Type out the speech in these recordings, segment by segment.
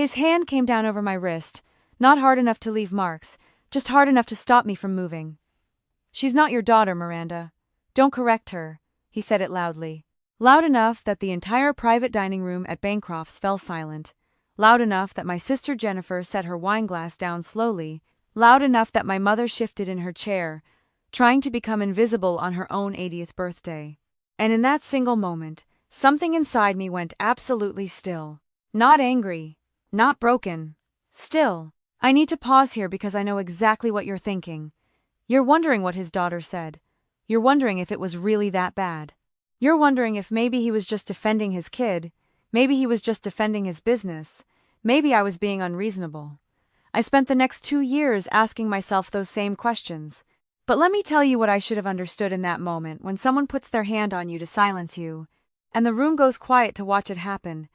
His hand came down over my wrist, not hard enough to leave marks, just hard enough to stop me from moving. "She's not your daughter, Miranda. Don't correct her," he said it loudly. Loud enough that the entire private dining room at Bancroft's fell silent. Loud enough that my sister Jennifer set her wineglass down slowly. Loud enough that my mother shifted in her chair, trying to become invisible on her own 80th birthday. And in that single moment, something inside me went absolutely still. Not angry. Not broken. Still. I need to pause here because I know exactly what you're thinking. You're wondering what his daughter said. You're wondering if it was really that bad. You're wondering if maybe he was just defending his kid, maybe he was just defending his business, maybe I was being unreasonable. I spent the next 2 years asking myself those same questions. But let me tell you what I should have understood in that moment when someone puts their hand on you to silence you, and the room goes quiet to watch it happen.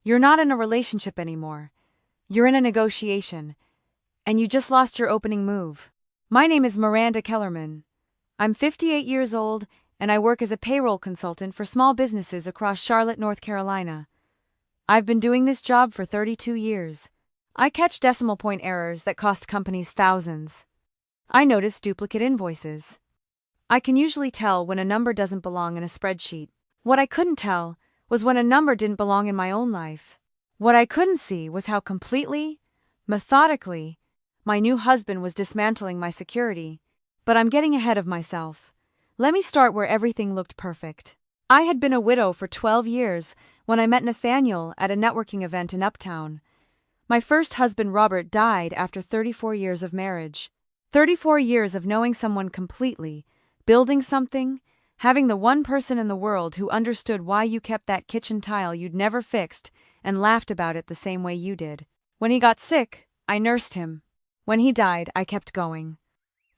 You're not in a relationship anymore. You're in a negotiation. And you just lost your opening move. My name is Miranda Kellerman. I'm 58 years old, and I work as a payroll consultant for small businesses across Charlotte, North Carolina. I've been doing this job for 32 years. I catch decimal point errors that cost companies thousands. I notice duplicate invoices. I can usually tell when a number doesn't belong in a spreadsheet. What I couldn't tell was when a number didn't belong in my own life. What I couldn't see was how completely, methodically, my new husband was dismantling my security. But I'm getting ahead of myself. Let me start where everything looked perfect. I had been a widow for 12 years when I met Nathaniel at a networking event in Uptown. My first husband Robert died after 34 years of marriage. 34 years of knowing someone completely, building something, having the one person in the world who understood why you kept that kitchen tile you'd never fixed and laughed about it the same way you did. When he got sick, I nursed him. When he died, I kept going.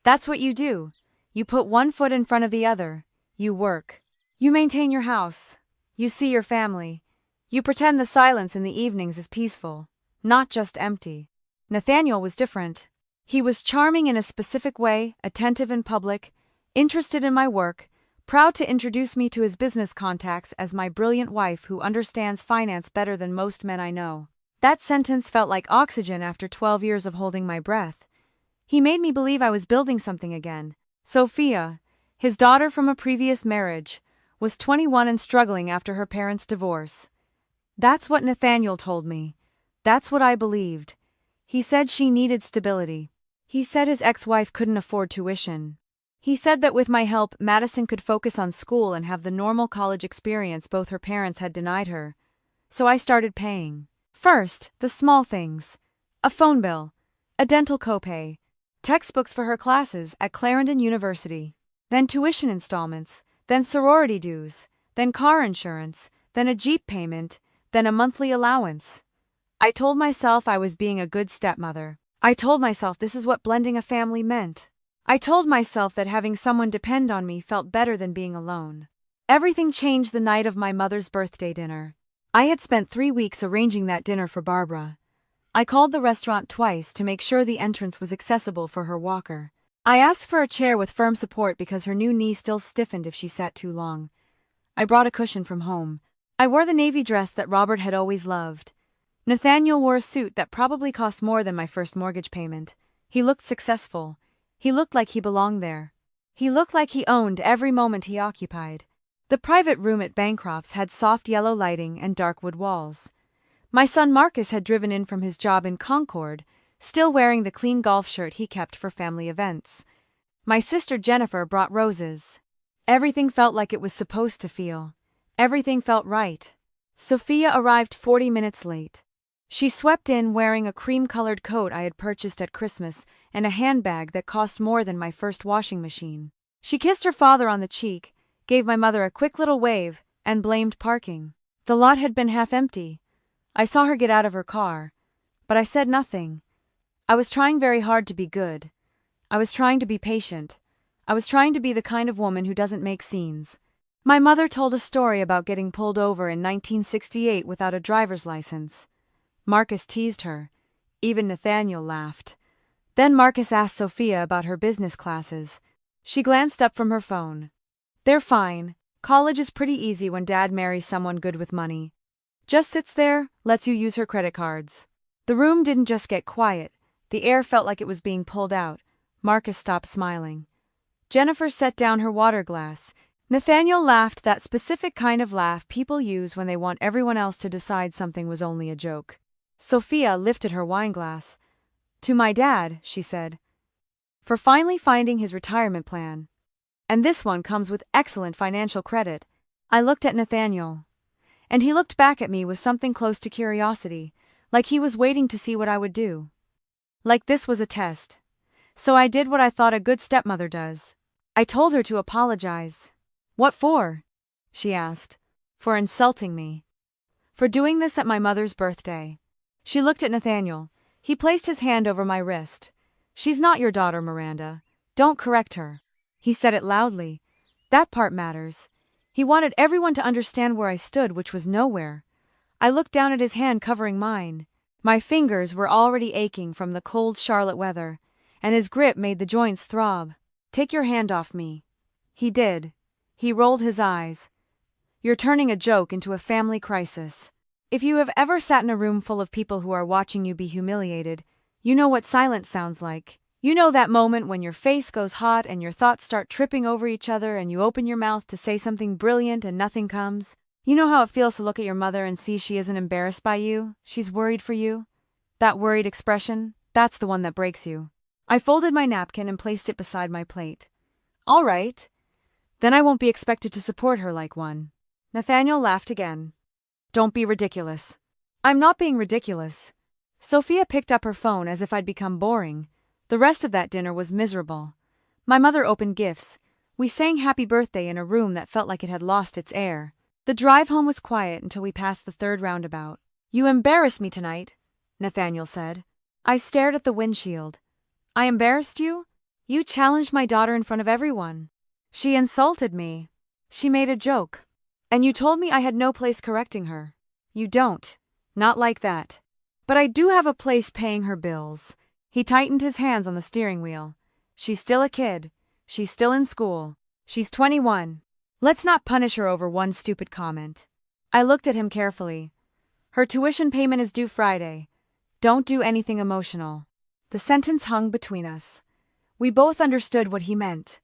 That's what you do. You put one foot in front of the other. You work. You maintain your house. You see your family. You pretend the silence in the evenings is peaceful, not just empty. Nathaniel was different. He was charming in a specific way, attentive in public, interested in my work, proud to introduce me to his business contacts as my brilliant wife who understands finance better than most men I know. That sentence felt like oxygen after 12 years of holding my breath. He made me believe I was building something again. Sophia, his daughter from a previous marriage, was 21 and struggling after her parents' divorce. That's what Nathaniel told me. That's what I believed. He said she needed stability. He said his ex-wife couldn't afford tuition. He said that with my help, Madison could focus on school and have the normal college experience both her parents had denied her. So I started paying. First, the small things. A phone bill. A dental copay. Textbooks for her classes at Clarendon University. Then tuition installments. Then sorority dues. Then car insurance. Then a Jeep payment. Then a monthly allowance. I told myself I was being a good stepmother. I told myself this is what blending a family meant. I told myself that having someone depend on me felt better than being alone. Everything changed the night of my mother's birthday dinner. I had spent 3 weeks arranging that dinner for Barbara. I called the restaurant twice to make sure the entrance was accessible for her walker. I asked for a chair with firm support because her new knee still stiffened if she sat too long. I brought a cushion from home. I wore the navy dress that Robert had always loved. Nathaniel wore a suit that probably cost more than my first mortgage payment. He looked successful. He looked like he belonged there. He looked like he owned every moment he occupied. The private room at Bancroft's had soft yellow lighting and dark wood walls. My son Marcus had driven in from his job in Concord, still wearing the clean golf shirt he kept for family events. My sister Jennifer brought roses. Everything felt like it was supposed to feel. Everything felt right. Sophia arrived 40 minutes late. She swept in wearing a cream-colored coat I had purchased at Christmas and a handbag that cost more than my first washing machine. She kissed her father on the cheek, gave my mother a quick little wave, and blamed parking. The lot had been half empty. I saw her get out of her car, but I said nothing. I was trying very hard to be good. I was trying to be patient. I was trying to be the kind of woman who doesn't make scenes. My mother told a story about getting pulled over in 1968 without a driver's license. Marcus teased her. Even Nathaniel laughed. Then Marcus asked Sophia about her business classes. She glanced up from her phone. They're fine. College is pretty easy when Dad marries someone good with money. Just sits there, lets you use her credit cards. The room didn't just get quiet, the air felt like it was being pulled out. Marcus stopped smiling. Jennifer set down her water glass. Nathaniel laughed, that specific kind of laugh people use when they want everyone else to decide something was only a joke. Sophia lifted her wine glass. "To my dad," she said, "for finally finding his retirement plan. And this one comes with excellent financial credit." I looked at Nathaniel, and he looked back at me with something close to curiosity, like he was waiting to see what I would do. Like this was a test. So I did what I thought a good stepmother does. I told her to apologize. "What for?" she asked. "For insulting me. For doing this at my mother's birthday." She looked at Nathaniel. He placed his hand over my wrist. "She's not your daughter, Miranda. Don't correct her." He said it loudly. That part matters. He wanted everyone to understand where I stood, which was nowhere. I looked down at his hand covering mine. My fingers were already aching from the cold Charlotte weather, and his grip made the joints throb. "Take your hand off me." He did. He rolled his eyes. "You're turning a joke into a family crisis." If you have ever sat in a room full of people who are watching you be humiliated, you know what silence sounds like. You know that moment when your face goes hot and your thoughts start tripping over each other and you open your mouth to say something brilliant and nothing comes? You know how it feels to look at your mother and see she isn't embarrassed by you, she's worried for you? That worried expression, that's the one that breaks you. I folded my napkin and placed it beside my plate. "All right. Then I won't be expected to support her like one." Nathaniel laughed again. "Don't be ridiculous." "I'm not being ridiculous." Sophia picked up her phone as if I'd become boring. The rest of that dinner was miserable. My mother opened gifts. We sang Happy Birthday in a room that felt like it had lost its air. The drive home was quiet until we passed the third roundabout. "You embarrassed me tonight," Nathaniel said. I stared at the windshield. "I embarrassed you? You challenged my daughter in front of everyone. She insulted me. She made a joke. And you told me I had no place correcting her. You don't. Not like that. But I do have a place paying her bills." He tightened his hands on the steering wheel. "She's still a kid. She's still in school. She's 21. Let's not punish her over one stupid comment." I looked at him carefully. "Her tuition payment is due Friday. Don't do anything emotional." The sentence hung between us. We both understood what he meant.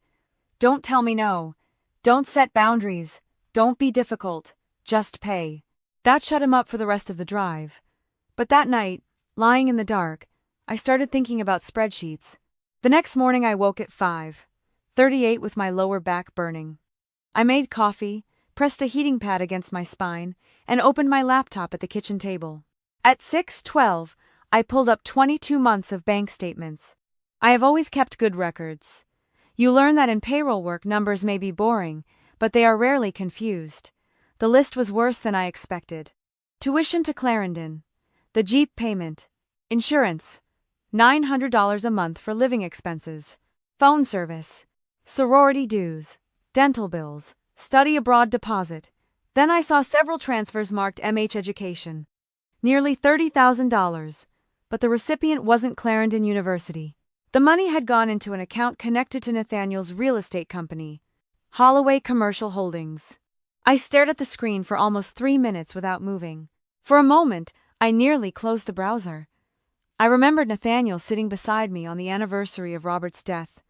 Don't tell me no. Don't set boundaries. Don't be difficult. Just pay. That shut him up for the rest of the drive. But that night, lying in the dark, I started thinking about spreadsheets. The next morning I woke at 5:38 with my lower back burning. I made coffee, pressed a heating pad against my spine, and opened my laptop at the kitchen table. At 6:12, I pulled up 22 months of bank statements. I have always kept good records. You learn that in payroll work numbers may be boring, but they are rarely confused. The list was worse than I expected. Tuition to Clarendon. The Jeep payment. Insurance. $900 a month for living expenses. Phone service. Sorority dues. Dental bills. Study abroad deposit. Then I saw several transfers marked MH Education. Nearly $30,000. But the recipient wasn't Clarendon University. The money had gone into an account connected to Nathaniel's real estate company, Holloway Commercial Holdings. I stared at the screen for almost 3 minutes without moving. For a moment, I nearly closed the browser. I remembered Nathaniel sitting beside me on the anniversary of Robert's death.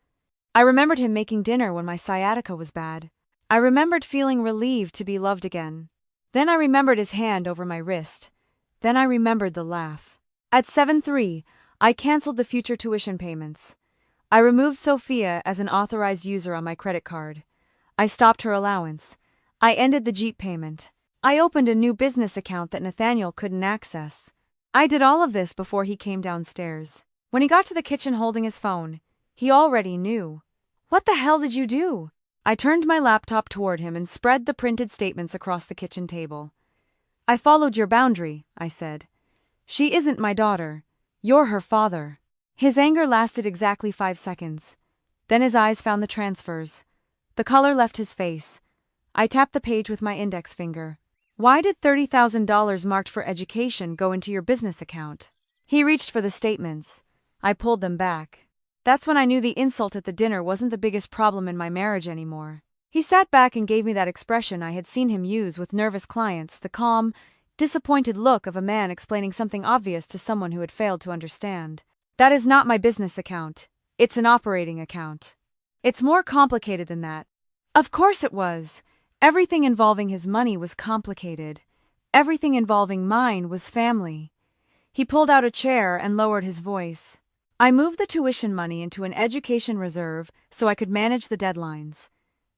I remembered him making dinner when my sciatica was bad. I remembered feeling relieved to be loved again. Then I remembered his hand over my wrist. Then I remembered the laugh. At 7:03, I canceled the future tuition payments. I removed Sophia as an authorized user on my credit card. I stopped her allowance. I ended the Jeep payment. I opened a new business account that Nathaniel couldn't access. I did all of this before he came downstairs. When he got to the kitchen holding his phone, he already knew. "What the hell did you do?" I turned my laptop toward him and spread the printed statements across the kitchen table. "I followed your boundary," I said. "She isn't my daughter. You're her father." His anger lasted exactly 5 seconds. Then his eyes found the transfers. The color left his face. I tapped the page with my index finger. "Why did $30,000 marked for education go into your business account?" He reached for the statements. I pulled them back. That's when I knew the insult at the dinner wasn't the biggest problem in my marriage anymore. He sat back and gave me that expression I had seen him use with nervous clients, the calm, disappointed look of a man explaining something obvious to someone who had failed to understand. That is not my business account. It's an operating account. It's more complicated than that. Of course it was. Everything involving his money was complicated. Everything involving mine was family. He pulled out a chair and lowered his voice. I moved the tuition money into an education reserve so I could manage the deadlines.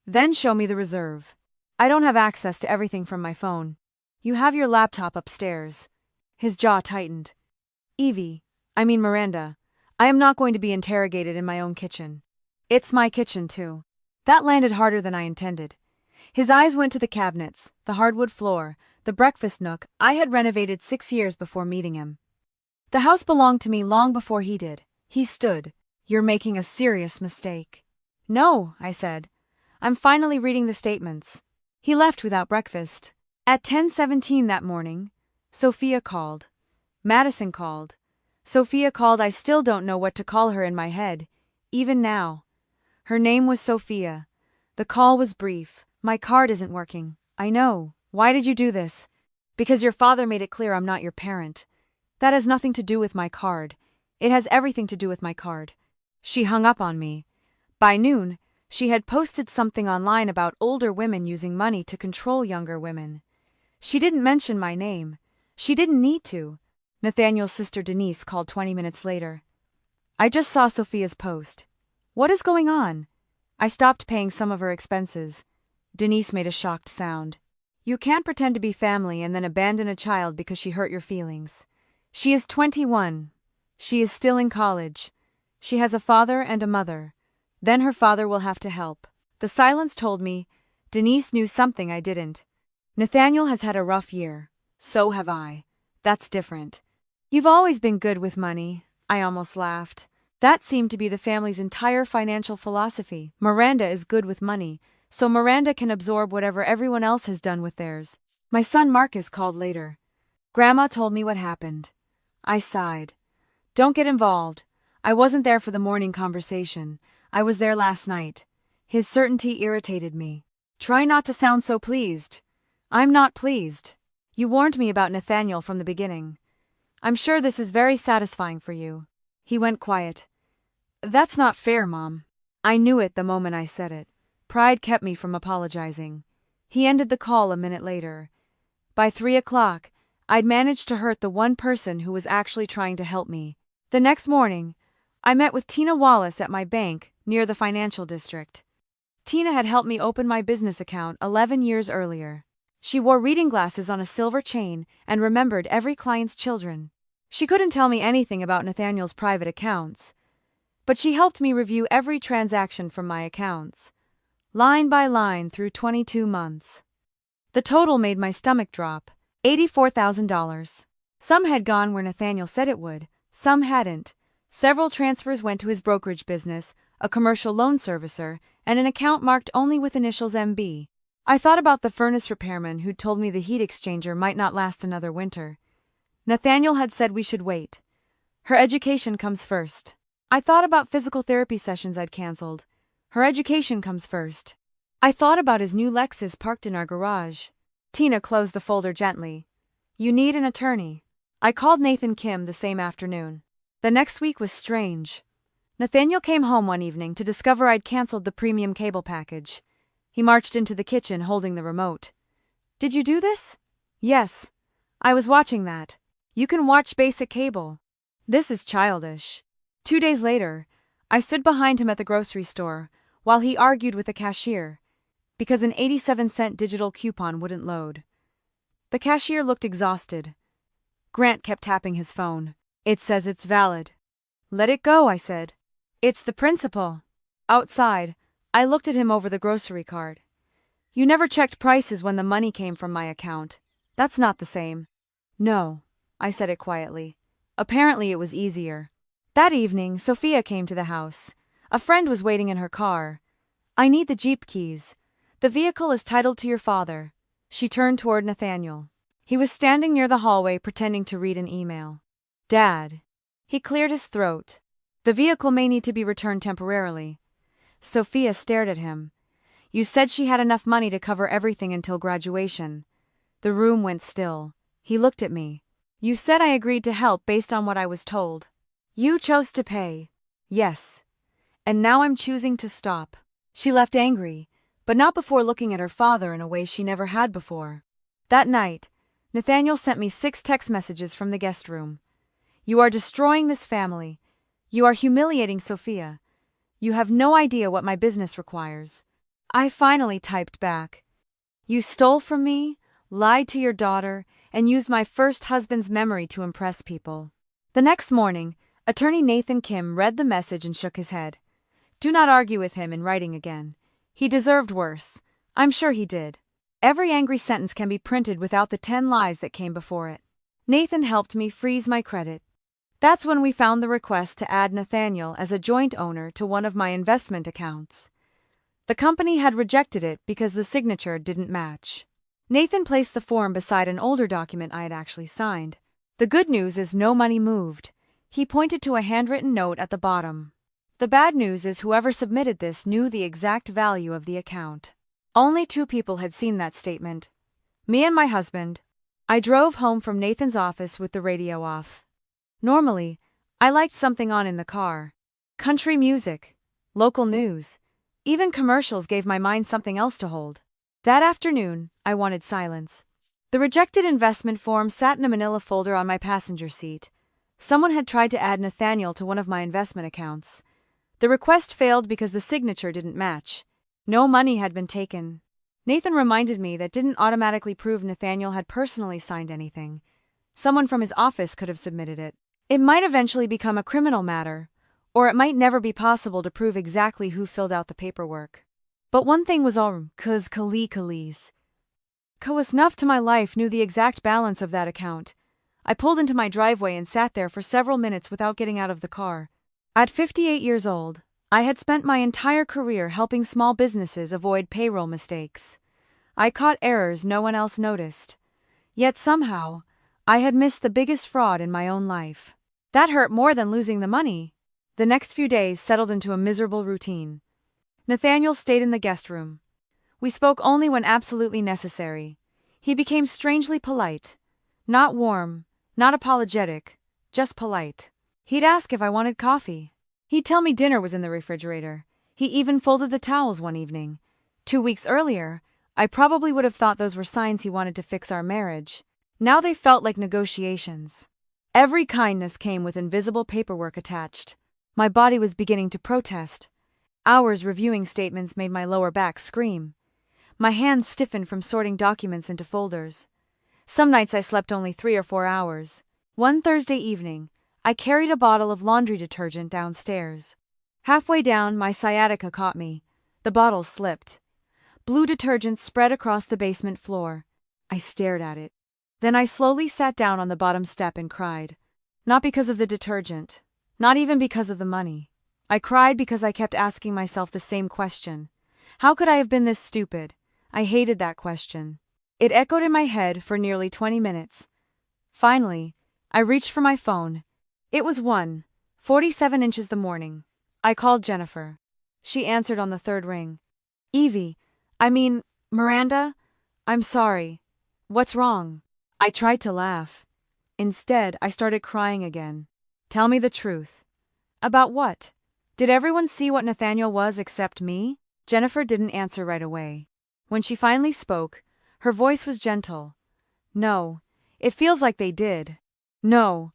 Then show me the reserve. I don't have access to everything from my phone. You have your laptop upstairs. His jaw tightened. Miranda, I am not going to be interrogated in my own kitchen. It's my kitchen, too. That landed harder than I intended. His eyes went to the cabinets, the hardwood floor, the breakfast nook I had renovated 6 years before meeting him. The house belonged to me long before he did. He stood. You're making a serious mistake. No, I said. I'm finally reading the statements. He left without breakfast. At 10:17 that morning, Sophia called. Madison called. Sophia called. I still don't know what to call her in my head, even now. Her name was Sophia. The call was brief. My card isn't working. I know. Why did you do this? Because your father made it clear I'm not your parent. That has nothing to do with my card. It has everything to do with my card. She hung up on me. By noon, she had posted something online about older women using money to control younger women. She didn't mention my name. She didn't need to. Nathaniel's sister Denise called 20 minutes later. I just saw Sophia's post. What is going on? I stopped paying some of her expenses. Denise made a shocked sound. You can't pretend to be family and then abandon a child because she hurt your feelings. She is 21. She is still in college. She has a father and a mother. Then her father will have to help. The silence told me Denise knew something I didn't. Nathaniel has had a rough year. So have I. That's different. You've always been good with money. I almost laughed. That seemed to be the family's entire financial philosophy. Miranda is good with money, so Miranda can absorb whatever everyone else has done with theirs. My son Marcus called later. Grandma told me what happened. I sighed. Don't get involved. I wasn't there for the morning conversation. I was there last night. His certainty irritated me. Try not to sound so pleased. I'm not pleased. You warned me about Nathaniel from the beginning. I'm sure this is very satisfying for you. He went quiet. That's not fair, Mom. I knew it the moment I said it. Pride kept me from apologizing. He ended the call a minute later. By 3 o'clock, I'd managed to hurt the one person who was actually trying to help me. The next morning, I met with Tina Wallace at my bank near the financial district. Tina had helped me open my business account 11 years earlier. She wore reading glasses on a silver chain and remembered every client's children. She couldn't tell me anything about Nathaniel's private accounts, but she helped me review every transaction from my accounts, line by line through 22 months. The total made my stomach drop. $84,000. Some had gone where Nathaniel said it would, some hadn't. Several transfers went to his brokerage business, a commercial loan servicer, and an account marked only with initials MB. I thought about the furnace repairman who'd told me the heat exchanger might not last another winter. Nathaniel had said we should wait. Her education comes first. I thought about physical therapy sessions I'd canceled. Her education comes first. I thought about his new Lexus parked in our garage. Tina closed the folder gently. You need an attorney. I called Nathan Kim the same afternoon. The next week was strange. Nathaniel came home one evening to discover I'd canceled the premium cable package. He marched into the kitchen holding the remote. Did you do this? Yes. I was watching that. You can watch basic cable. This is childish. 2 days later, I stood behind him at the grocery store while he argued with the cashier because an 87-cent digital coupon wouldn't load. The cashier looked exhausted. Grant kept tapping his phone. It says it's valid. Let it go, I said. It's the principal. Outside, I looked at him over the grocery cart. You never checked prices when the money came from my account. That's not the same. No, I said it quietly. Apparently it was easier. That evening, Sophia came to the house. A friend was waiting in her car. I need the Jeep keys. The vehicle is titled to your father. She turned toward Nathaniel. He was standing near the hallway pretending to read an email. Dad. He cleared his throat. The vehicle may need to be returned temporarily. Sophia stared at him. You said she had enough money to cover everything until graduation. The room went still. He looked at me. You said I agreed to help based on what I was told. You chose to pay. Yes. And now I'm choosing to stop. She left angry, but not before looking at her father in a way she never had before. That night, Nathaniel sent me 6 text messages from the guest room. You are destroying this family. You are humiliating Sophia. You have no idea what my business requires. I finally typed back. You stole from me, lied to your daughter, and used my first husband's memory to impress people. The next morning, attorney Nathan Kim read the message and shook his head. Do not argue with him in writing again. He deserved worse. I'm sure he did. Every angry sentence can be printed without the 10 lies that came before it. Nathan helped me freeze my credit. That's when we found the request to add Nathaniel as a joint owner to one of my investment accounts. The company had rejected it because the signature didn't match. Nathan placed the form beside an older document I had actually signed. The good news is no money moved. He pointed to a handwritten note at the bottom. The bad news is whoever submitted this knew the exact value of the account. Only 2 people had seen that statement. Me and my husband. I drove home from Nathan's office with the radio off. Normally, I liked something on in the car. Country music, local news, even commercials gave my mind something else to hold. That afternoon, I wanted silence. The rejected investment form sat in a manila folder on my passenger seat. Someone had tried to add Nathaniel to one of my investment accounts. The request failed because the signature didn't match. No money had been taken. Nathan reminded me that didn't automatically prove Nathaniel had personally signed anything. Someone from his office could have submitted it. It might eventually become a criminal matter, or it might never be possible to prove exactly who filled out the paperwork. But one thing was all cuz Khalees. Snuff to my life knew the exact balance of that account. I pulled into my driveway and sat there for several minutes without getting out of the car. At 58 years old, I had spent my entire career helping small businesses avoid payroll mistakes. I caught errors no one else noticed. Yet somehow, I had missed the biggest fraud in my own life. That hurt more than losing the money. The next few days settled into a miserable routine. Nathaniel stayed in the guest room. We spoke only when absolutely necessary. He became strangely polite. Not warm, not apologetic, just polite. He'd ask if I wanted coffee. He'd tell me dinner was in the refrigerator. He even folded the towels one evening. 2 weeks earlier, I probably would have thought those were signs he wanted to fix our marriage. Now they felt like negotiations. Every kindness came with invisible paperwork attached. My body was beginning to protest. Hours reviewing statements made my lower back scream. My hands stiffened from sorting documents into folders. Some nights I slept only 3 or 4 hours. One Thursday evening, I carried a bottle of laundry detergent downstairs. Halfway down, my sciatica caught me. The bottle slipped. Blue detergent spread across the basement floor. I stared at it. Then I slowly sat down on the bottom step and cried. Not because of the detergent. Not even because of the money. I cried because I kept asking myself the same question. How could I have been this stupid? I hated that question. It echoed in my head for nearly 20 minutes. Finally, I reached for my phone. It was 1:47 inches the morning. I called Jennifer. She answered on the 3rd ring. Miranda? I'm sorry. What's wrong? I tried to laugh. Instead, I started crying again. Tell me the truth. About what? Did everyone see what Nathaniel was except me? Jennifer didn't answer right away. When she finally spoke, her voice was gentle. No, it feels like they did. No.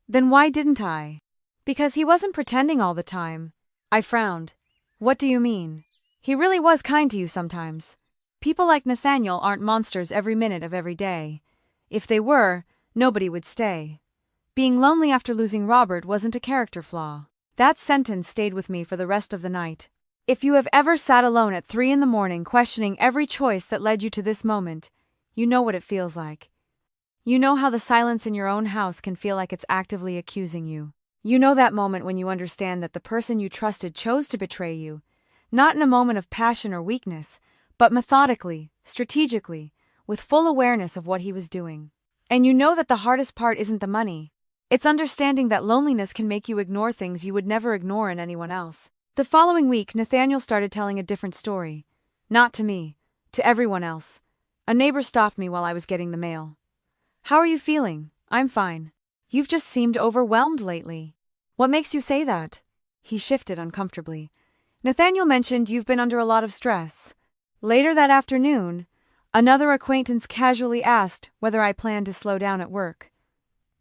Then why didn't I? Because he wasn't pretending all the time. I frowned. What do you mean? He really was kind to you sometimes. People like Nathaniel aren't monsters every minute of every day. If they were, nobody would stay. Being lonely after losing Robert wasn't a character flaw. That sentence stayed with me for the rest of the night. If you have ever sat alone at 3 in the morning questioning every choice that led you to this moment, you know what it feels like. You know how the silence in your own house can feel like it's actively accusing you. You know that moment when you understand that the person you trusted chose to betray you, not in a moment of passion or weakness, but methodically, strategically, with full awareness of what he was doing. And you know that the hardest part isn't the money. It's understanding that loneliness can make you ignore things you would never ignore in anyone else. The following week, Nathaniel started telling a different story. Not to me, to everyone else. A neighbor stopped me while I was getting the mail. How are you feeling? I'm fine. You've just seemed overwhelmed lately. What makes you say that? He shifted uncomfortably. Nathaniel mentioned you've been under a lot of stress. Later that afternoon, another acquaintance casually asked whether I planned to slow down at work.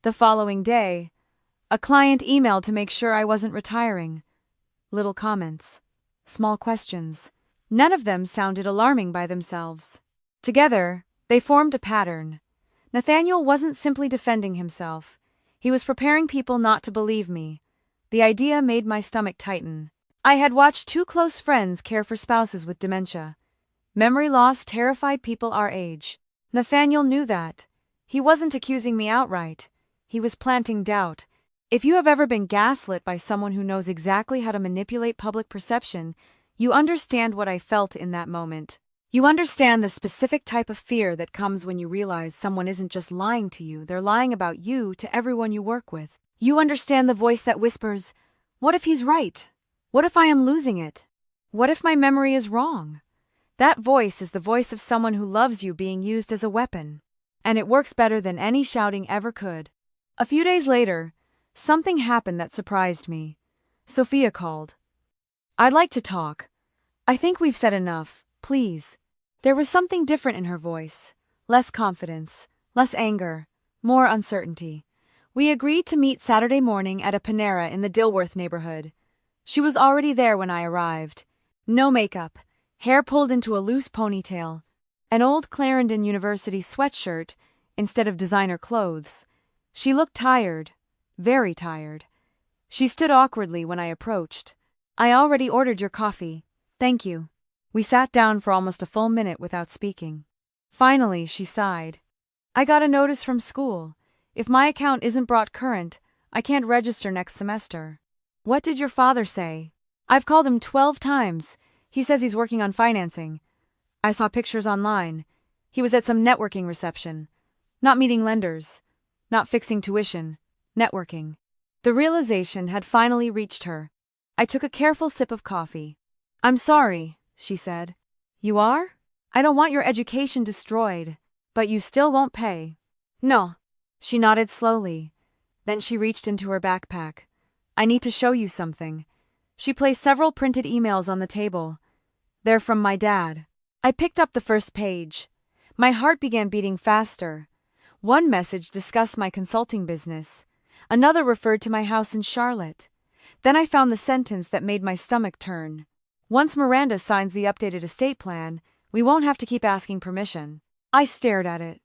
The following day, a client emailed to make sure I wasn't retiring. Little comments. Small questions. None of them sounded alarming by themselves. Together, they formed a pattern. Nathaniel wasn't simply defending himself. He was preparing people not to believe me. The idea made my stomach tighten. I had watched two close friends care for spouses with dementia. Memory loss terrified people our age. Nathaniel knew that. He wasn't accusing me outright. He was planting doubt. If you have ever been gaslit by someone who knows exactly how to manipulate public perception, you understand what I felt in that moment. You understand the specific type of fear that comes when you realize someone isn't just lying to you, they're lying about you to everyone you work with. You understand the voice that whispers, "What if he's right? What if I am losing it? What if my memory is wrong?" That voice is the voice of someone who loves you being used as a weapon. And it works better than any shouting ever could. A few days later, something happened that surprised me. Sophia called. "I'd like to talk. I think we've said enough, please." There was something different in her voice. Less confidence, less anger, more uncertainty. We agreed to meet Saturday morning at a Panera in the Dilworth neighborhood. She was already there when I arrived. No makeup, hair pulled into a loose ponytail, an old Clarendon University sweatshirt instead of designer clothes. She looked tired, very tired. She stood awkwardly when I approached. "I already ordered your coffee. Thank you." We sat down for almost a full minute without speaking. Finally, she sighed. "I got a notice from school. If my account isn't brought current, I can't register next semester." "What did your father say?" "I've called him 12 times. He says he's working on financing. I saw pictures online. He was at some networking reception. Not meeting lenders. Not fixing tuition. Networking." The realization had finally reached her. I took a careful sip of coffee. "I'm sorry," she said. "You are? I don't want your education destroyed. But you still won't pay." "No." She nodded slowly. Then she reached into her backpack. "I need to show you something." She placed several printed emails on the table. "They're from my dad." I picked up the first page. My heart began beating faster. One message discussed my consulting business. Another referred to my house in Charlotte. Then I found the sentence that made my stomach turn. "Once Miranda signs the updated estate plan, we won't have to keep asking permission." I stared at it.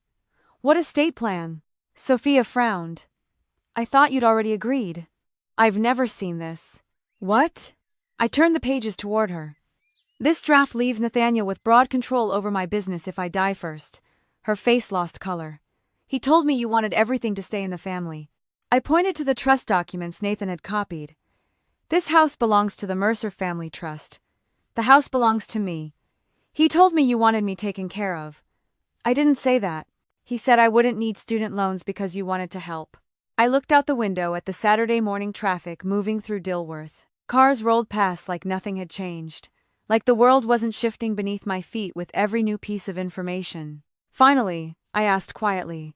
"What estate plan?" Sophia frowned. "I thought you'd already agreed." "I've never seen this." "What?" I turned the pages toward her. "This draft leaves Nathaniel with broad control over my business if I die first." Her face lost color. "He told me you wanted everything to stay in the family." I pointed to the trust documents Nathan had copied. "This house belongs to the Mercer Family Trust. The house belongs to me. He told me you wanted me taken care of." "I didn't say that. He said I wouldn't need student loans because you wanted to help." I looked out the window at the Saturday morning traffic moving through Dilworth. Cars rolled past like nothing had changed, like the world wasn't shifting beneath my feet with every new piece of information. Finally, I asked quietly,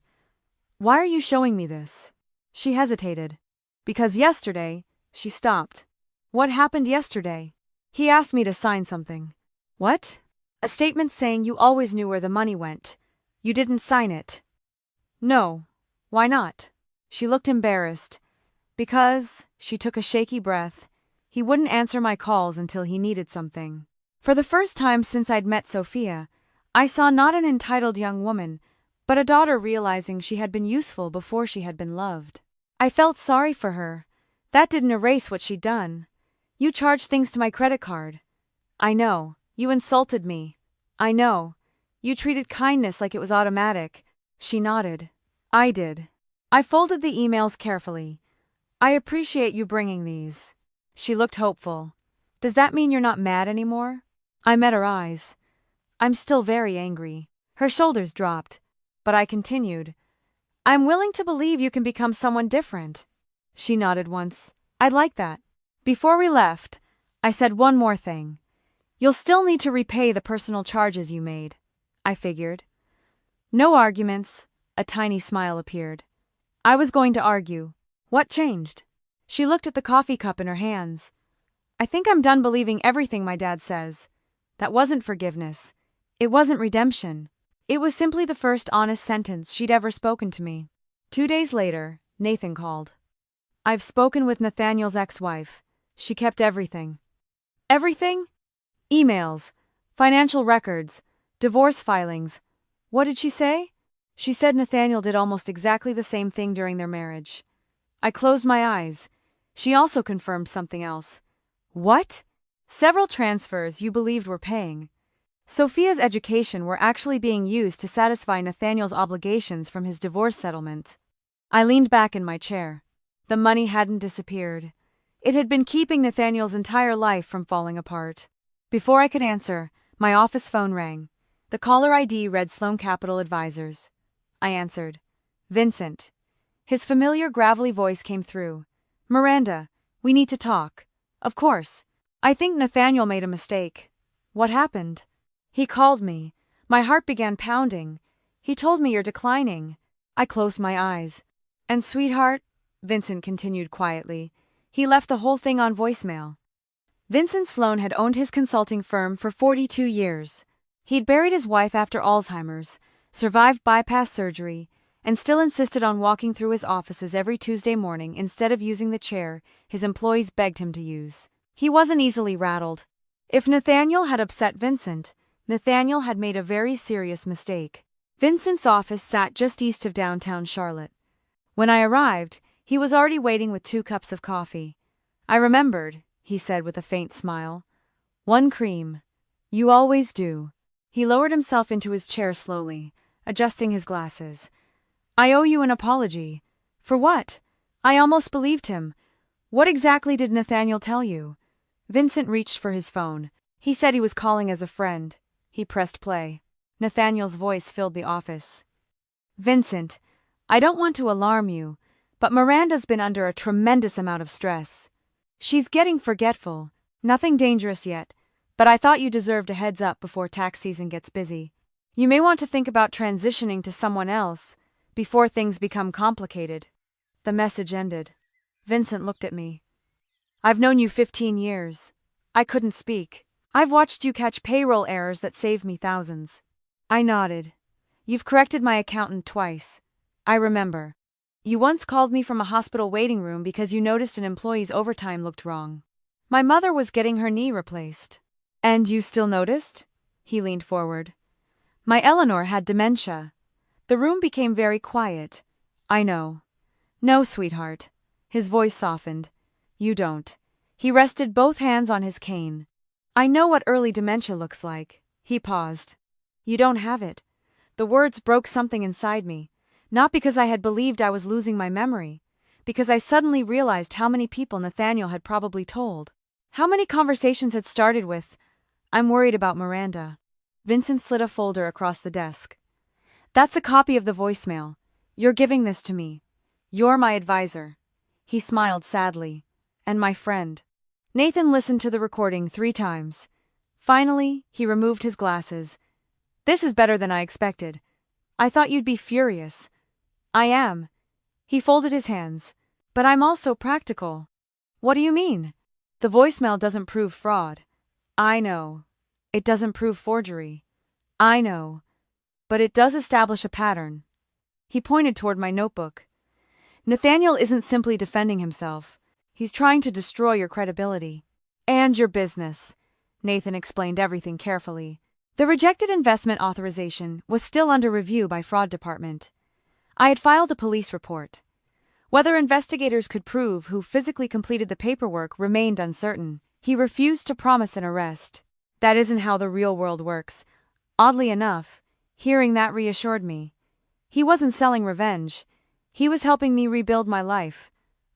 "Why are you showing me this?" She hesitated. "Because yesterday," she stopped. "What happened yesterday?" "He asked me to sign something." "What?" "A statement saying you always knew where the money went. You didn't sign it." "No. Why not?" She looked embarrassed. "Because," she took a shaky breath, "he wouldn't answer my calls until he needed something." For the first time since I'd met Sophia, I saw not an entitled young woman, but a daughter realizing she had been useful before she had been loved. I felt sorry for her. That didn't erase what she'd done. "You charged things to my credit card." "I know. You insulted me." "I know. You treated kindness like it was automatic." She nodded. "I did." I folded the emails carefully. "I appreciate you bringing these." She looked hopeful. "Does that mean you're not mad anymore?" I met her eyes. "I'm still very angry." Her shoulders dropped. But I continued. "I'm willing to believe you can become someone different." She nodded once. "I'd like that." Before we left, I said one more thing. "You'll still need to repay the personal charges you made." I figured. "No arguments. A tiny smile appeared. I was going to argue. What changed? She looked at the coffee cup in her hands. I think I'm done believing everything my dad says. That wasn't forgiveness. It wasn't redemption. It was simply the first honest sentence she'd ever spoken to me. 2 days later, Nathan called. I've spoken with Nathaniel's ex-wife. She kept everything. Everything? Emails, financial records, divorce filings. What did she say? She said Nathaniel did almost exactly the same thing during their marriage. I closed my eyes. She also confirmed something else. What? Several transfers you believed were paying. Sophia's education were actually being used to satisfy Nathaniel's obligations from his divorce settlement. I leaned back in my chair. The money hadn't disappeared. It had been keeping Nathaniel's entire life from falling apart. Before I could answer, my office phone rang. The caller ID read Sloan Capital Advisors. I answered. Vincent. His familiar gravelly voice came through. Miranda, we need to talk. Of course. I think Nathaniel made a mistake. What happened? He called me. My heart began pounding. He told me you're declining. I closed my eyes. And sweetheart, Vincent continued quietly, he left the whole thing on voicemail. Vincent Sloan had owned his consulting firm for 42 years. He'd buried his wife after Alzheimer's, survived bypass surgery, and still insisted on walking through his offices every Tuesday morning instead of using the chair his employees begged him to use. He wasn't easily rattled. If Nathaniel had upset Vincent, Nathaniel had made a very serious mistake. Vincent's office sat just east of downtown Charlotte. When I arrived, he was already waiting with 2 cups of coffee. I remembered, he said with a faint smile. 1 cream. You always do. He lowered himself into his chair slowly, adjusting his glasses. I owe you an apology. For what? I almost believed him. What exactly did Nathaniel tell you? Vincent reached for his phone. He said he was calling as a friend. He pressed play. Nathaniel's voice filled the office. Vincent, I don't want to alarm you, but Miranda's been under a tremendous amount of stress. She's getting forgetful. Nothing dangerous yet, but I thought you deserved a heads up before tax season gets busy. You may want to think about transitioning to someone else before things become complicated. The message ended. Vincent looked at me. I've known you 15 years. I couldn't speak. I've watched you catch payroll errors that saved me thousands. I nodded. You've corrected my accountant twice. I remember. You once called me from a hospital waiting room because you noticed an employee's overtime looked wrong. My mother was getting her knee replaced. And you still noticed? He leaned forward. My Eleanor had dementia. The room became very quiet. I know. No, sweetheart. His voice softened. You don't. He rested both hands on his cane. I know what early dementia looks like. He paused. You don't have it. The words broke something inside me. Not because I had believed I was losing my memory, because I suddenly realized how many people Nathaniel had probably told. How many conversations had started with, I'm worried about Miranda. Vincent slid a folder across the desk. That's a copy of the voicemail. You're giving this to me. You're my advisor. He smiled sadly. And my friend. Nathan listened to the recording 3 times. Finally, he removed his glasses. This is better than I expected. I thought you'd be furious. I am. He folded his hands. But I'm also practical. What do you mean? The voicemail doesn't prove fraud. I know. It doesn't prove forgery. I know. But it does establish a pattern. He pointed toward my notebook. Nathaniel isn't simply defending himself. He's trying to destroy your credibility. And your business. Nathan explained everything carefully. The rejected investment authorization was still under review by fraud department. I had filed a police report. Whether investigators could prove who physically completed the paperwork remained uncertain. He refused to promise an arrest. That isn't how the real world works. Oddly enough, hearing that reassured me. He wasn't selling revenge. He was helping me rebuild my life.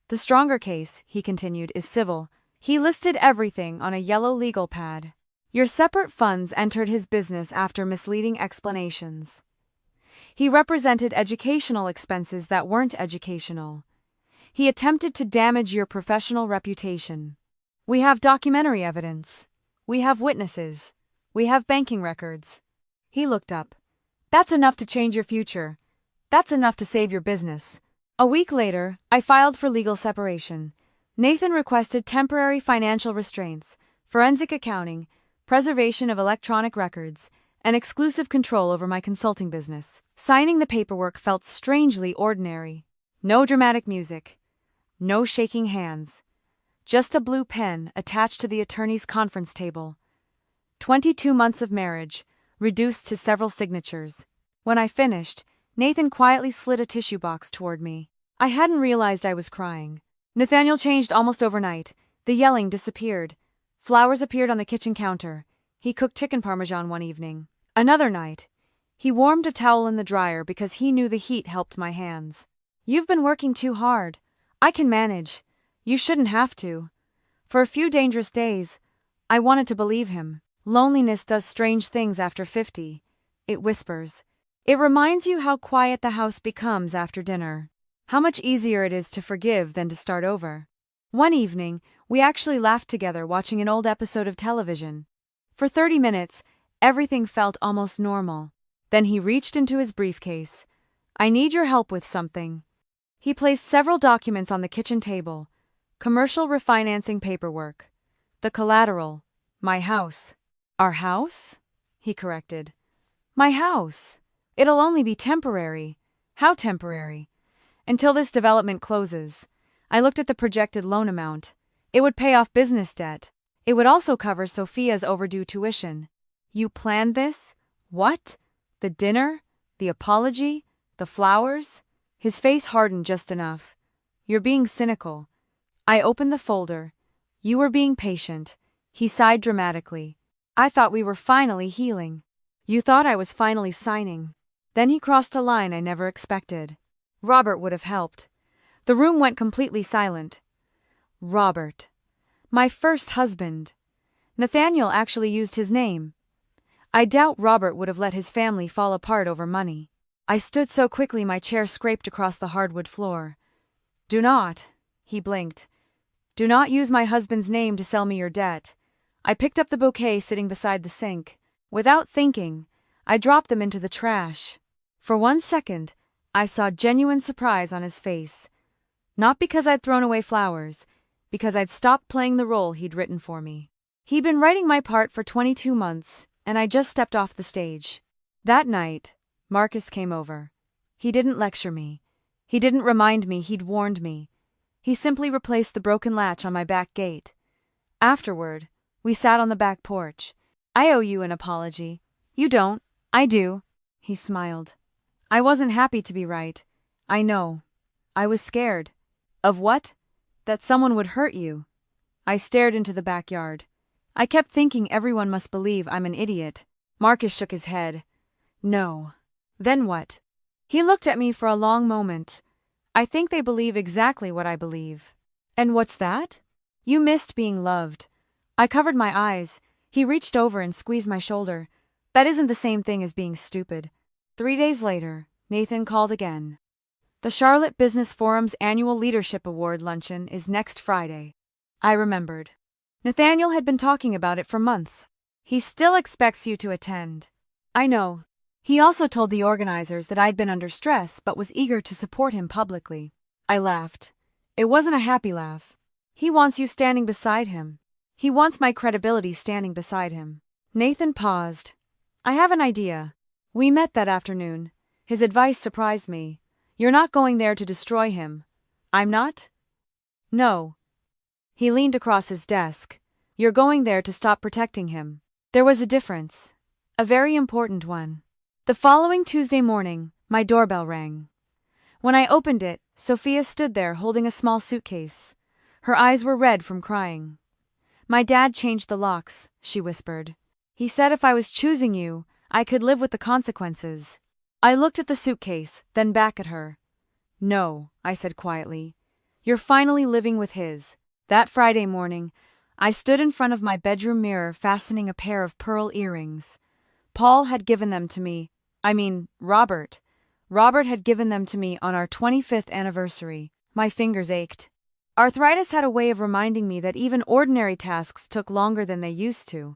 The stronger case, he continued, is civil. He listed everything on a yellow legal pad. Your separate funds entered his business after misleading explanations. He represented educational expenses that weren't educational. He attempted to damage your professional reputation. We have documentary evidence. We have witnesses. We have banking records. He looked up. That's enough to change your future. That's enough to save your business. A week later, I filed for legal separation. Nathan requested temporary financial restraints, forensic accounting, preservation of electronic records, and exclusive control over my consulting business. Signing the paperwork felt strangely ordinary. No dramatic music. No shaking hands. Just a blue pen attached to the attorney's conference table. 22 months of marriage, reduced to several signatures. When I finished, Nathan quietly slid a tissue box toward me. I hadn't realized I was crying. Nathaniel changed almost overnight. The yelling disappeared. Flowers appeared on the kitchen counter. He cooked chicken parmesan one evening. Another night, he warmed a towel in the dryer because he knew the heat helped my hands. You've been working too hard. I can manage. You shouldn't have to. For a few dangerous days, I wanted to believe him. Loneliness does strange things after 50. It whispers. It reminds you how quiet the house becomes after dinner. How much easier it is to forgive than to start over. One evening, we actually laughed together watching an old episode of television. For 30 minutes, everything felt almost normal. Then he reached into his briefcase. I need your help with something. He placed several documents on the kitchen table. Commercial refinancing paperwork. The collateral. My house. Our house? He corrected. My house. It'll only be temporary. How temporary? Until this development closes. I looked at the projected loan amount. It would pay off business debt. It would also cover Sophia's overdue tuition. You planned this? What? The dinner? The apology? The flowers? His face hardened just enough. You're being cynical. I opened the folder. You were being patient. He sighed dramatically. I thought we were finally healing. You thought I was finally signing. Then he crossed a line I never expected. Robert would have helped. The room went completely silent. Robert. My first husband. Nathaniel actually used his name. I doubt Robert would have let his family fall apart over money. I stood so quickly my chair scraped across the hardwood floor. Do not, he blinked. Do not use my husband's name to sell me your debt. I picked up the bouquet sitting beside the sink. Without thinking, I dropped them into the trash. For 1 second, I saw genuine surprise on his face. Not because I'd thrown away flowers, because I'd stopped playing the role he'd written for me. He'd been writing my part for 22 months, and I just stepped off the stage. That night, Marcus came over. He didn't lecture me. He didn't remind me he'd warned me. He simply replaced the broken latch on my back gate. Afterward, we sat on the back porch. I owe you an apology. You don't. I do. He smiled. I wasn't happy to be right. I know. I was scared. Of what? That someone would hurt you. I stared into the backyard. I kept thinking everyone must believe I'm an idiot. Marcus shook his head. No. Then what? He looked at me for a long moment. I think they believe exactly what I believe. And what's that? You missed being loved. I covered my eyes. He reached over and squeezed my shoulder. That isn't the same thing as being stupid. 3 days later, Nathan called again. The Charlotte Business Forum's annual Leadership Award luncheon is next Friday. I remembered. Nathaniel had been talking about it for months. He still expects you to attend. I know. He also told the organizers that I'd been under stress but was eager to support him publicly. I laughed. It wasn't a happy laugh. He wants you standing beside him. He wants my credibility standing beside him. Nathan paused. I have an idea. We met that afternoon. His advice surprised me. You're not going there to destroy him. I'm not? No. He leaned across his desk. You're going there to stop protecting him. There was a difference. A very important one. The following Tuesday morning, my doorbell rang. When I opened it, Sophia stood there holding a small suitcase. Her eyes were red from crying. My dad changed the locks, she whispered. He said if I was choosing you, I could live with the consequences. I looked at the suitcase, then back at her. No, I said quietly. You're finally living with his. That Friday morning, I stood in front of my bedroom mirror fastening a pair of pearl earrings. Paul had given them to me. Robert. Robert had given them to me on our 25th anniversary. My fingers ached. Arthritis had a way of reminding me that even ordinary tasks took longer than they used to.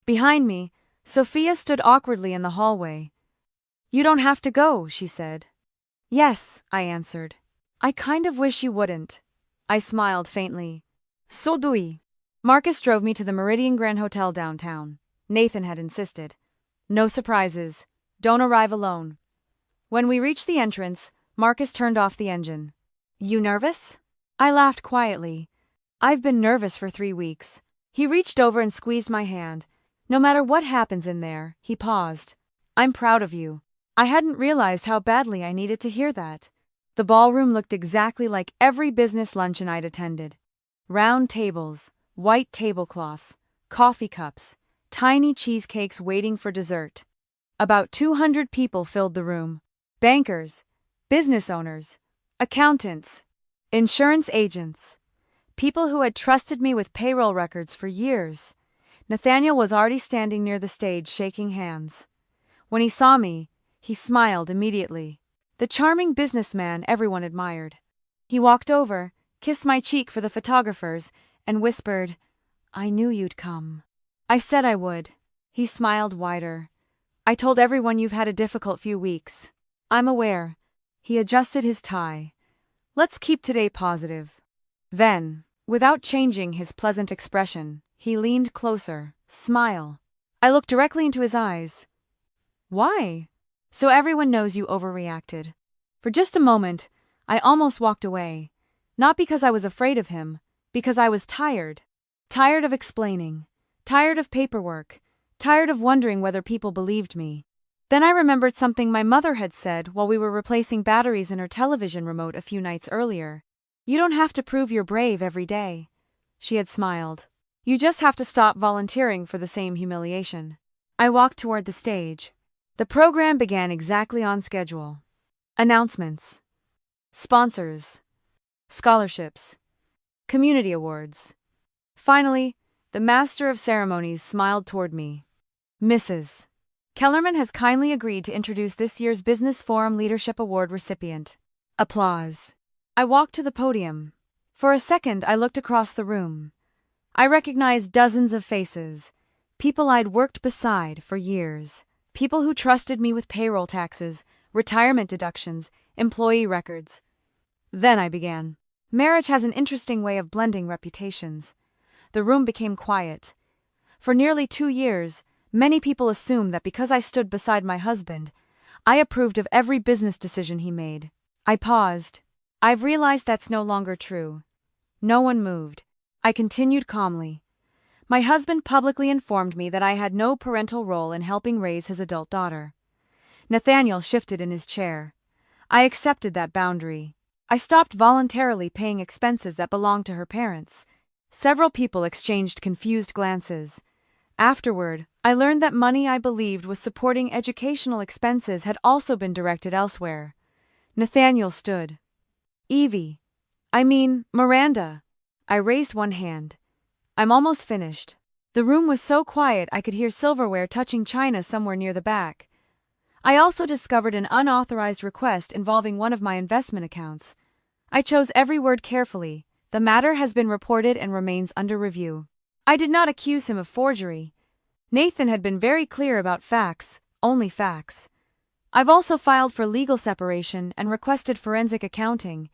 Behind me, Sophia stood awkwardly in the hallway. You don't have to go, she said. Yes, I answered. I kind of wish you wouldn't. I smiled faintly. So do we. Marcus drove me to the Meridian Grand Hotel downtown. Nathan had insisted. No surprises. Don't arrive alone. When we reached the entrance, Marcus turned off the engine. You nervous? I laughed quietly. I've been nervous for 3 weeks. He reached over and squeezed my hand. No matter what happens in there, he paused. I'm proud of you. I hadn't realized how badly I needed to hear that. The ballroom looked exactly like every business luncheon I'd attended. Round tables, white tablecloths, coffee cups, tiny cheesecakes waiting for dessert. About 200 people filled the room. Bankers, business owners, accountants, insurance agents, people who had trusted me with payroll records for years. Nathaniel was already standing near the stage shaking hands. When he saw me, he smiled immediately. The charming businessman everyone admired. He walked over, kissed my cheek for the photographers, and whispered, I knew you'd come. I said I would. He smiled wider. I told everyone you've had a difficult few weeks. I'm aware. He adjusted his tie. Let's keep today positive. Then, without changing his pleasant expression, he leaned closer, smile. I looked directly into his eyes. Why? So everyone knows you overreacted. For just a moment, I almost walked away. Not because I was afraid of him, because I was tired. Tired of explaining. Tired of paperwork. Tired of wondering whether people believed me. Then I remembered something my mother had said while we were replacing batteries in her television remote a few nights earlier. You don't have to prove you're brave every day. She had smiled. You just have to stop volunteering for the same humiliation. I walked toward the stage. The program began exactly on schedule. Announcements. Sponsors. Scholarships. Community awards. Finally, the Master of Ceremonies smiled toward me. Mrs. Kellerman has kindly agreed to introduce this year's Business Forum Leadership Award recipient. Applause. I walked to the podium. For a second, I looked across the room. I recognized dozens of faces. People I'd worked beside for years. People who trusted me with payroll taxes, retirement deductions, employee records. Then I began. Marriage has an interesting way of blending reputations. The room became quiet. For nearly 2 years, many people assumed that because I stood beside my husband, I approved of every business decision he made. I paused. I've realized that's no longer true. No one moved. I continued calmly. My husband publicly informed me that I had no parental role in helping raise his adult daughter. Nathaniel shifted in his chair. I accepted that boundary. I stopped voluntarily paying expenses that belonged to her parents. Several people exchanged confused glances. Afterward, I learned that money I believed was supporting educational expenses had also been directed elsewhere. Nathaniel stood. Evie. Miranda. I raised one hand. I'm almost finished. The room was so quiet I could hear silverware touching china somewhere near the back. I also discovered an unauthorized request involving one of my investment accounts. I chose every word carefully. The matter has been reported and remains under review. I did not accuse him of forgery. Nathan had been very clear about facts, only facts. I've also filed for legal separation and requested forensic accounting.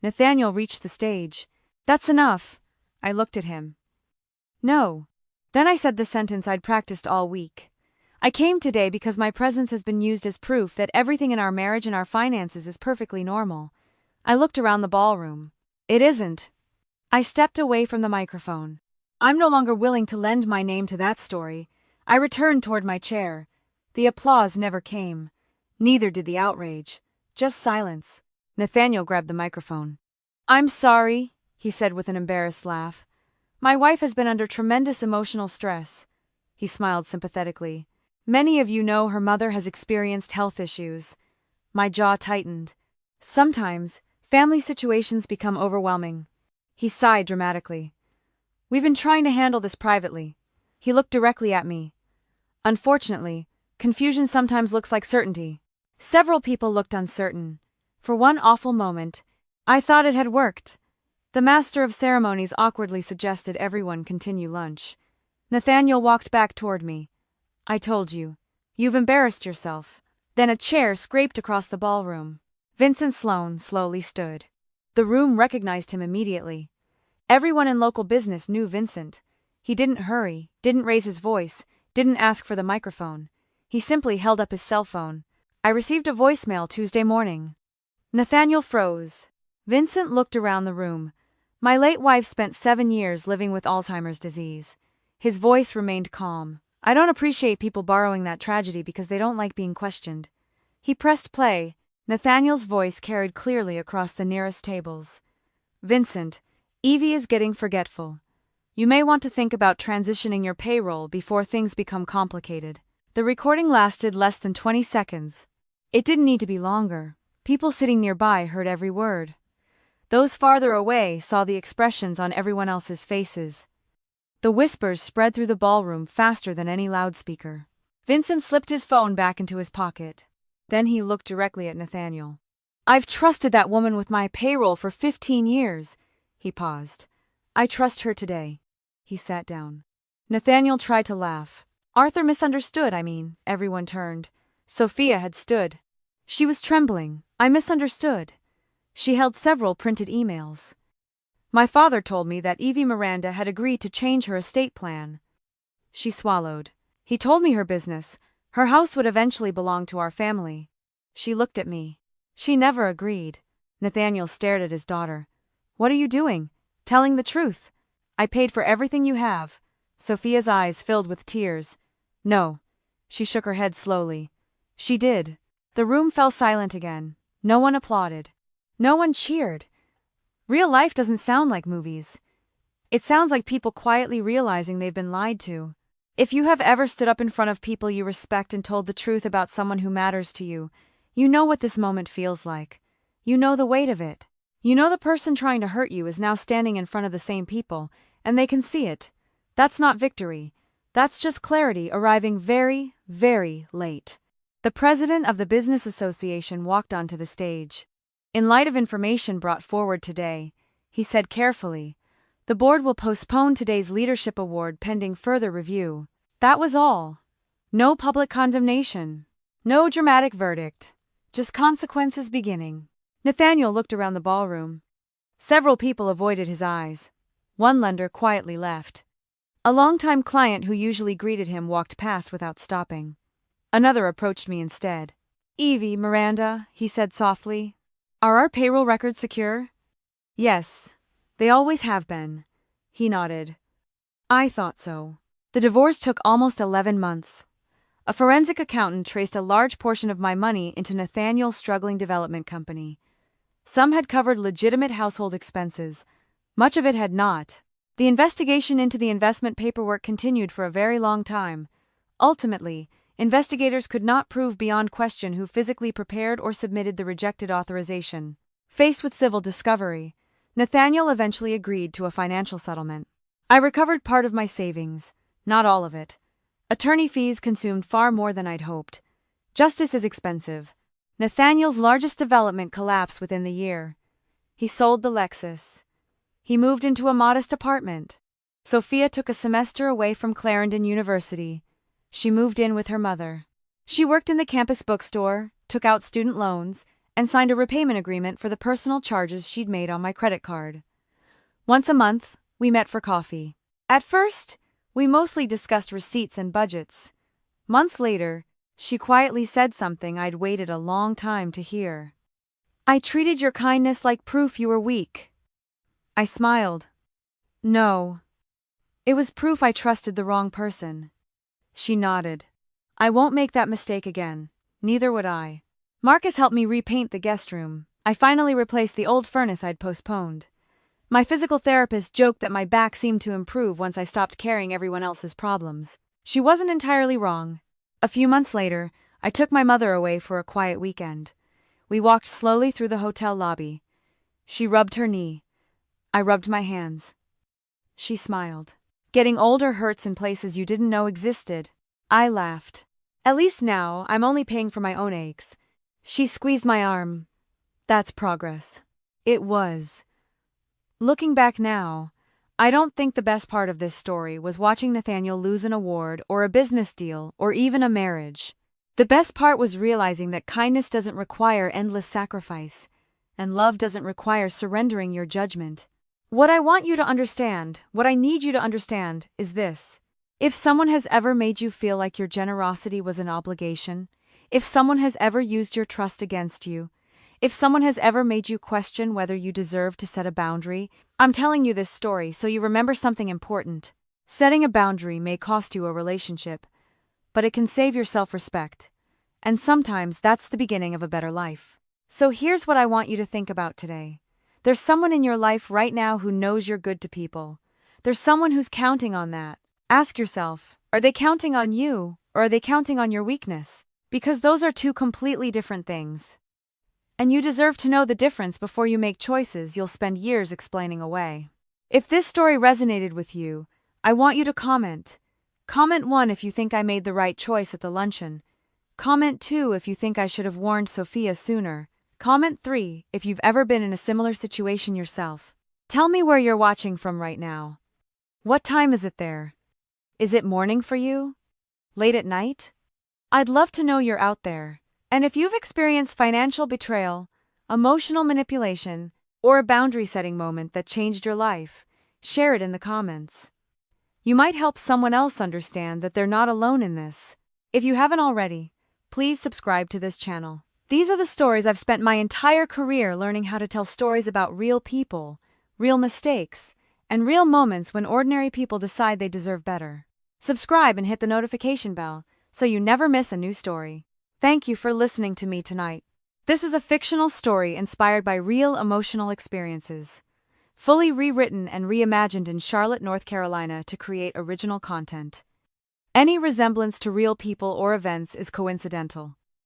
Nathaniel reached the stage. That's enough. I looked at him. No. Then I said the sentence I'd practiced all week. I came today because my presence has been used as proof that everything in our marriage and our finances is perfectly normal. I looked around the ballroom. It isn't. I stepped away from the microphone. I'm no longer willing to lend my name to that story. I returned toward my chair. The applause never came. Neither did the outrage. Just silence. Nathaniel grabbed the microphone. I'm sorry, he said with an embarrassed laugh. My wife has been under tremendous emotional stress. He smiled sympathetically. Many of you know her mother has experienced health issues. My jaw tightened. Sometimes, family situations become overwhelming. He sighed dramatically. We've been trying to handle this privately. He looked directly at me. Unfortunately, confusion sometimes looks like certainty. Several people looked uncertain. For one awful moment, I thought it had worked. The Master of Ceremonies awkwardly suggested everyone continue lunch. Nathaniel walked back toward me. I told you. You've embarrassed yourself. Then a chair scraped across the ballroom. Vincent Sloane slowly stood. The room recognized him immediately. Everyone in local business knew Vincent. He didn't hurry, didn't raise his voice, didn't ask for the microphone. He simply held up his cell phone. I received a voicemail Tuesday morning. Nathaniel froze. Vincent looked around the room. My late wife spent 7 years living with Alzheimer's disease. His voice remained calm. I don't appreciate people borrowing that tragedy because they don't like being questioned. He pressed play. Nathaniel's voice carried clearly across the nearest tables. Vincent, Evie is getting forgetful. You may want to think about transitioning your payroll before things become complicated. The recording lasted less than 20 seconds. It didn't need to be longer. People sitting nearby heard every word. Those farther away saw the expressions on everyone else's faces. The whispers spread through the ballroom faster than any loudspeaker. Vincent slipped his phone back into his pocket. Then he looked directly at Nathaniel. I've trusted that woman with my payroll for 15 years. He paused. I trust her today. He sat down. Nathaniel tried to laugh. Arthur misunderstood, everyone turned. Sophia had stood. She was trembling. I misunderstood. She held several printed emails. My father told me that Evie Miranda had agreed to change her estate plan. She swallowed. He told me her business. Her house would eventually belong to our family. She looked at me. She never agreed. Nathaniel stared at his daughter. What are you doing? Telling the truth. I paid for everything you have. Sophia's eyes filled with tears. No. She shook her head slowly. She did. The room fell silent again. No one applauded. No one cheered. Real life doesn't sound like movies. It sounds like people quietly realizing they've been lied to. If you have ever stood up in front of people you respect and told the truth about someone who matters to you, you know what this moment feels like. You know the weight of it. You know the person trying to hurt you is now standing in front of the same people, and they can see it. That's not victory. That's just clarity arriving very, very late. The president of the Business Association walked onto the stage. In light of information brought forward today, he said carefully, the board will postpone today's leadership award pending further review. That was all. No public condemnation. No dramatic verdict. Just consequences beginning. Nathaniel looked around the ballroom. Several people avoided his eyes. One lender quietly left. A longtime client who usually greeted him walked past without stopping. Another approached me instead. Evie, Miranda, he said softly. Are our payroll records secure? Yes. They always have been. He nodded. I thought so. The divorce took almost 11 months. A forensic accountant traced a large portion of my money into Nathaniel's struggling development company. Some had covered legitimate household expenses. Much of it had not. The investigation into the investment paperwork continued for a very long time. Ultimately, investigators could not prove beyond question who physically prepared or submitted the rejected authorization. Faced with civil discovery, Nathaniel eventually agreed to a financial settlement. I recovered part of my savings, not all of it. Attorney fees consumed far more than I'd hoped. Justice is expensive. Nathaniel's largest development collapsed within the year. He sold the Lexus. He moved into a modest apartment. Sophia took a semester away from Clarendon University. She moved in with her mother. She worked in the campus bookstore, took out student loans, and signed a repayment agreement for the personal charges she'd made on my credit card. Once a month, we met for coffee. At first, we mostly discussed receipts and budgets. Months later, she quietly said something I'd waited a long time to hear. I treated your kindness like proof you were weak. I smiled. No. It was proof I trusted the wrong person. She nodded. I won't make that mistake again. Neither would I. Marcus helped me repaint the guest room. I finally replaced the old furnace I'd postponed. My physical therapist joked that my back seemed to improve once I stopped carrying everyone else's problems. She wasn't entirely wrong. A few months later, I took my mother away for a quiet weekend. We walked slowly through the hotel lobby. She rubbed her knee. I rubbed my hands. She smiled. Getting older hurts in places you didn't know existed. I laughed. At least now, I'm only paying for my own aches. She squeezed my arm. That's progress. It was. Looking back now, I don't think the best part of this story was watching Nathaniel lose an award or a business deal or even a marriage. The best part was realizing that kindness doesn't require endless sacrifice, and love doesn't require surrendering your judgment. What I want you to understand, what I need you to understand, is this. If someone has ever made you feel like your generosity was an obligation, if someone has ever used your trust against you, if someone has ever made you question whether you deserve to set a boundary, I'm telling you this story so you remember something important. Setting a boundary may cost you a relationship, but it can save your self-respect. And sometimes that's the beginning of a better life. So here's what I want you to think about today. There's someone in your life right now who knows you're good to people. There's someone who's counting on that. Ask yourself, are they counting on you, or are they counting on your weakness? Because those are two completely different things. And you deserve to know the difference before you make choices you'll spend years explaining away. If this story resonated with you, I want you to comment. Comment 1 if you think I made the right choice at the luncheon. Comment 2 if you think I should have warned Sophia sooner. Comment 3 if you've ever been in a similar situation yourself. Tell me where you're watching from right now. What time is it there? Is it morning for you? Late at night? I'd love to know you're out there. And if you've experienced financial betrayal, emotional manipulation, or a boundary-setting moment that changed your life, share it in the comments. You might help someone else understand that they're not alone in this. If you haven't already, please subscribe to this channel. These are the stories I've spent my entire career learning how to tell stories about real people, real mistakes, and real moments when ordinary people decide they deserve better. Subscribe and hit the notification bell so you never miss a new story. Thank you for listening to me tonight. This is a fictional story inspired by real emotional experiences, fully rewritten and reimagined in Charlotte, North Carolina to create original content. Any resemblance to real people or events is coincidental.